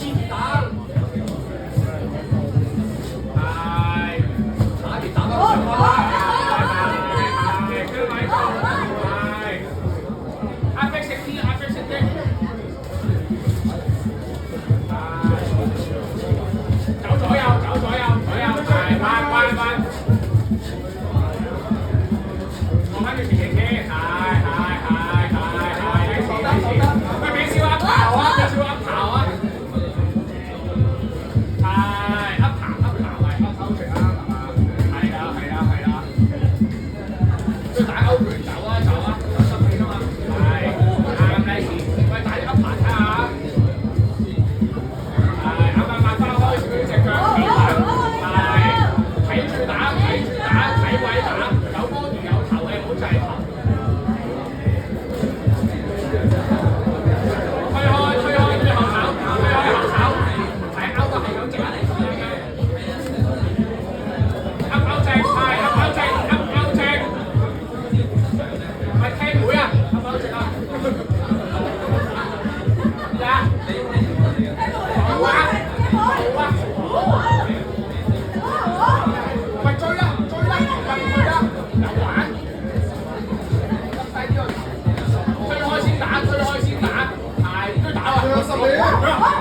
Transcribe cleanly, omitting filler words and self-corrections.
黐住打。係，打完打翻上去啦。係，跟埋做。係，壓迫性啲，壓迫性啲。走左右，走左右，左右，係，彎。我喺度前傾，係，你坐得。喂，俾少噏頭啊，俾少噏頭啊。係，噏頭，係噏頭拳啊，係嘛？係啦。都打勾拳走啊，走心氣啊嘛。係，啱你試。喂，打啲噏頭睇下。係，啱慢翻開少少隻腳，企穩。係，睇住打，睇位打，有波如有頭嘅，唔好滯頭。推開，最後炒，係勾到係咁直。噏勾正，係噏勾正，咪聽會啊，噏勾正啊！呀，好啊！喂，追啦，入去啦，有玩，耷低啲去，推開先打，係都打啊！